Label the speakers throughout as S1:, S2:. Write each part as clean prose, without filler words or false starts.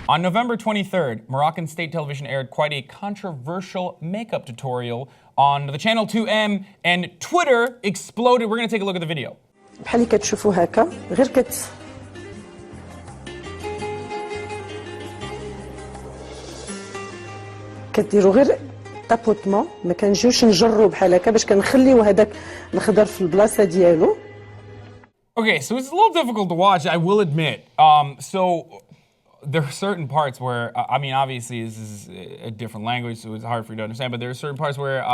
S1: On November 23rd, Moroccan state television aired quite a controversial makeup tutorial on the channel 2M, and Twitter exploded. We're going to take a look at the video.
S2: بحال اللي كتشوفوا هكا غير كديروا غير طابوتمون، ما كنجيوش نجروا بحال هكا باش كنخليو هذاك الخضر في البلاصه ديالو.
S1: Okay, so it's a little difficult to watch, I will admit. So there are certain parts where, I mean, obviously this is a different language, so it's hard for you to understand, but there are certain parts where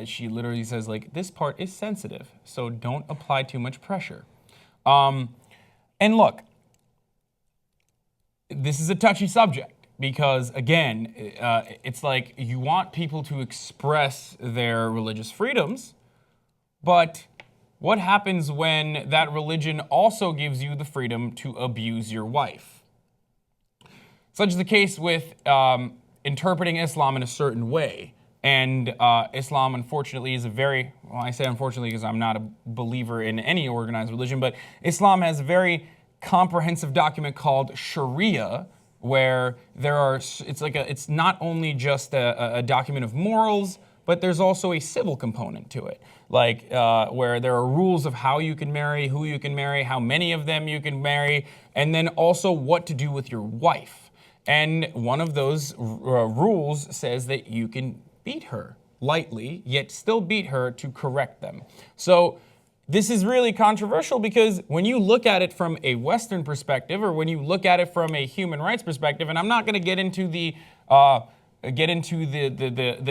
S1: she literally says, like, this part is sensitive, so don't apply too much pressure. And look, this is a touchy subject because, again, it's like you want people to express their religious freedoms, but what happens when that religion also gives you the freedom to abuse your wife? Such is the case with interpreting Islam in a certain way. And Islam, unfortunately, is a very, well, I say unfortunately because I'm not a believer in any organized religion, but Islam has a very comprehensive document called Sharia, where there are, it's not only just a document of morals, but there's also a civil component to it. Like where there are rules of how you can marry, who you can marry, how many of them you can marry, and then also what to do with your wife. And one of those rules says that you can beat her lightly, yet still beat her to correct them. So this is really controversial because when you look at it from a Western perspective, or when you look at it from a human rights perspective, and I'm not going to get into the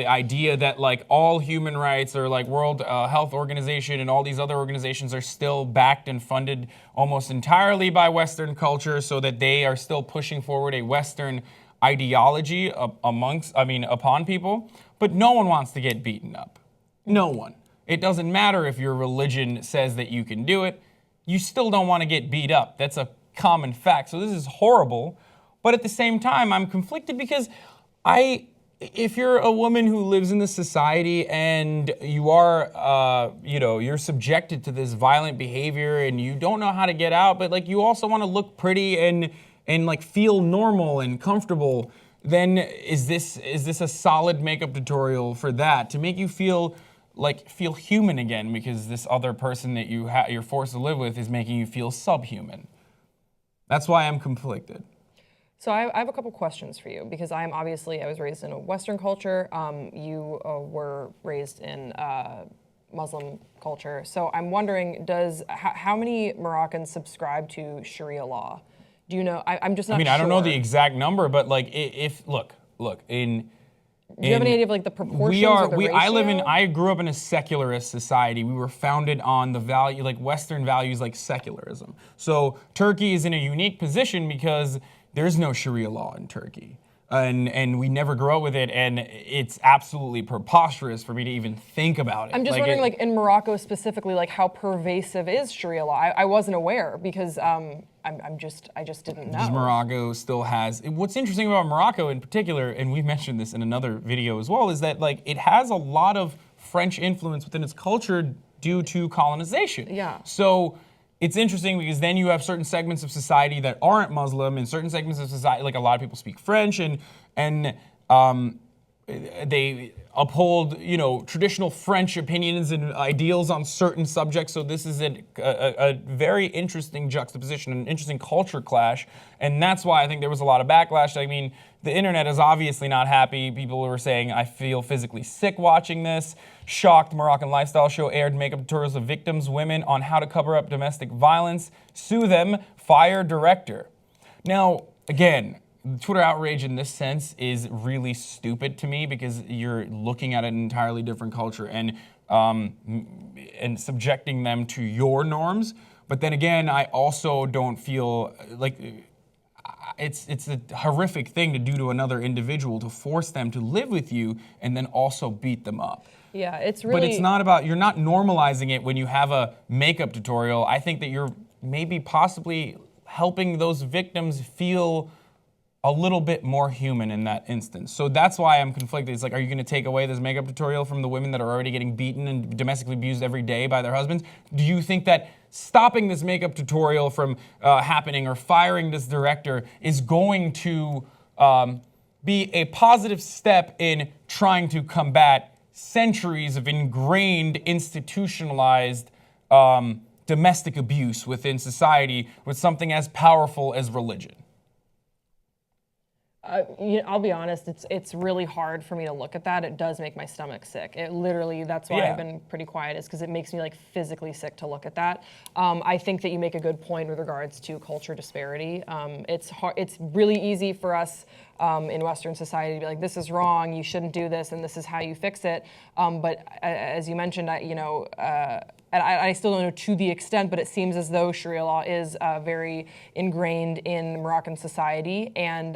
S1: idea that like all human rights or like World Health Organization and all these other organizations are still backed and funded almost entirely by Western culture, so that they are still pushing forward a Western ideology upon people. But no one wants to get beaten up. No one. It doesn't matter if your religion says that you can do it. You still don't want to get beat up. That's a common fact. So this is horrible. But at the same time, I'm conflicted because if you're a woman who lives in this society and you are, you're subjected to this violent behavior and you don't know how to get out, but like you also want to look pretty and like feel normal and comfortable, then is this a solid makeup tutorial for that, to make you feel human again, because this other person that you're forced to live with is making you feel subhuman? That's why I'm conflicted.
S3: So I have a couple questions for you, because I was raised in a Western culture. You were raised in Muslim culture. So I'm wondering, how many Moroccans subscribe to Sharia law? Do you know? I'm just not sure.
S1: I don't know the exact number, but like
S3: do you have any idea of like the proportions or the ratio?
S1: I grew up in a secularist society. We were founded on the value, like Western values, like secularism. So Turkey is in a unique position because there's no Sharia law in Turkey. And we never grew up with it, and it's absolutely preposterous for me to even think about it.
S3: I'm just wondering, like in Morocco specifically, like how pervasive is Sharia law? I wasn't aware because I just didn't know.
S1: Morocco still has. What's interesting about Morocco in particular, and we've mentioned this in another video as well, is that like it has a lot of French influence within its culture due to colonization.
S3: Yeah.
S1: So it's interesting because then you have certain segments of society that aren't Muslim, and certain segments of society, like a lot of people speak French, and they uphold, traditional French opinions and ideals on certain subjects. So this is a very interesting juxtaposition, an interesting culture clash, and that's why I think there was a lot of backlash. I mean, the internet is obviously not happy. People were saying, I feel physically sick watching this. Shocked Moroccan lifestyle show aired makeup tutorials of victims, women, on how to cover up domestic violence. Sue them, fire director. Now, again, Twitter outrage in this sense is really stupid to me because you're looking at an entirely different culture and subjecting them to your norms. But then again, I also don't feel like it's a horrific thing to do to another individual, to force them to live with you and then also beat them up.
S3: Yeah, it's really.
S1: But it's not about, you're not normalizing it when you have a makeup tutorial. I think that you're maybe possibly helping those victims feel a little bit more human in that instance. So that's why I'm conflicted. It's like, are you going to take away this makeup tutorial from the women that are already getting beaten and domestically abused every day by their husbands? Do you think that stopping this makeup tutorial from happening or firing this director is going to be a positive step in trying to combat centuries of ingrained, institutionalized domestic abuse within society with something as powerful as religion?
S3: I'll be honest, it's really hard for me to look at that. It does make my stomach sick. It literally, that's why I've been pretty quiet, is because it makes me like physically sick to look at that. I think that you make a good point with regards to culture disparity. It's really easy for us in Western society to be like, this is wrong, you shouldn't do this, and this is how you fix it. But as you mentioned, and I still don't know to the extent, but it seems as though Sharia law is very ingrained in Moroccan society. And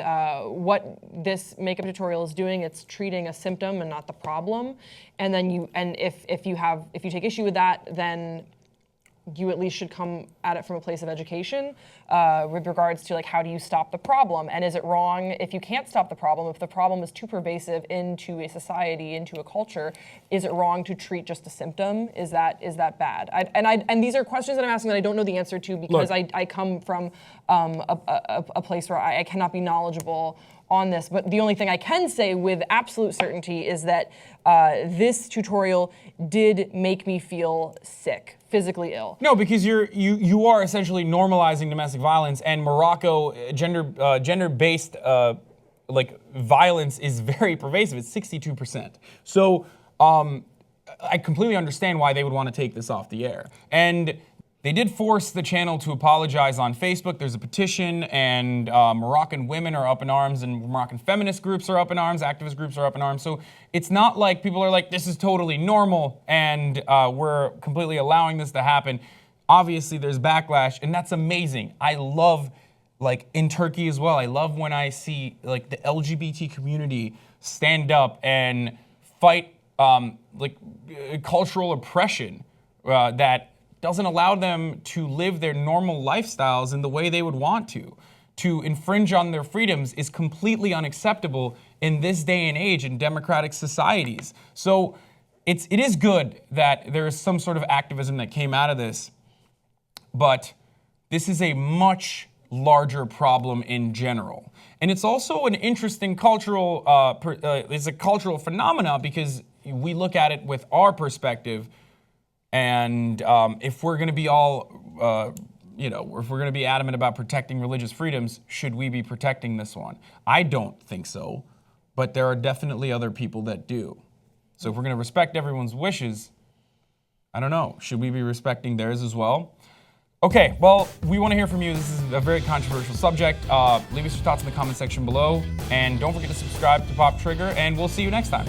S3: what this makeup tutorial is doing, it's treating a symptom and not the problem. And then if you take issue with that, then you at least should come at it from a place of education with regards to like, how do you stop the problem? And is it wrong if you can't stop the problem, if the problem is too pervasive into a society, into a culture, is it wrong to treat just a symptom? Is that bad? And these are questions that I'm asking that I don't know the answer to, because I come from a place where I cannot be knowledgeable on this. But the only thing I can say with absolute certainty is that this tutorial did make me feel sick, physically ill.
S1: No, because you are essentially normalizing domestic violence, and Morocco gender-based like violence is very pervasive. It's 62%. So I completely understand why they would want to take this off the air. And they did force the channel to apologize on Facebook. There's a petition, and Moroccan women are up in arms, and Moroccan feminist groups are up in arms, activist groups are up in arms. So it's not like people are like, this is totally normal, and we're completely allowing this to happen. Obviously, there's backlash, and that's amazing. I love, like in Turkey as well, I love when I see like the LGBT community stand up and fight cultural oppression that doesn't allow them to live their normal lifestyles in the way they would want to. To infringe on their freedoms is completely unacceptable in this day and age in democratic societies. So it is good that there is some sort of activism that came out of this, but this is a much larger problem in general. And it's also an interesting cultural, it's a cultural phenomena, because we look at it with our perspective. And if we're going to be all, if we're going to be adamant about protecting religious freedoms, should we be protecting this one? I don't think so, but there are definitely other people that do. So if we're going to respect everyone's wishes, I don't know, should we be respecting theirs as well? Okay, well, we want to hear from you. This is a very controversial subject. Leave us your thoughts in the comment section below, and don't forget to subscribe to Pop Trigger, and we'll see you next time.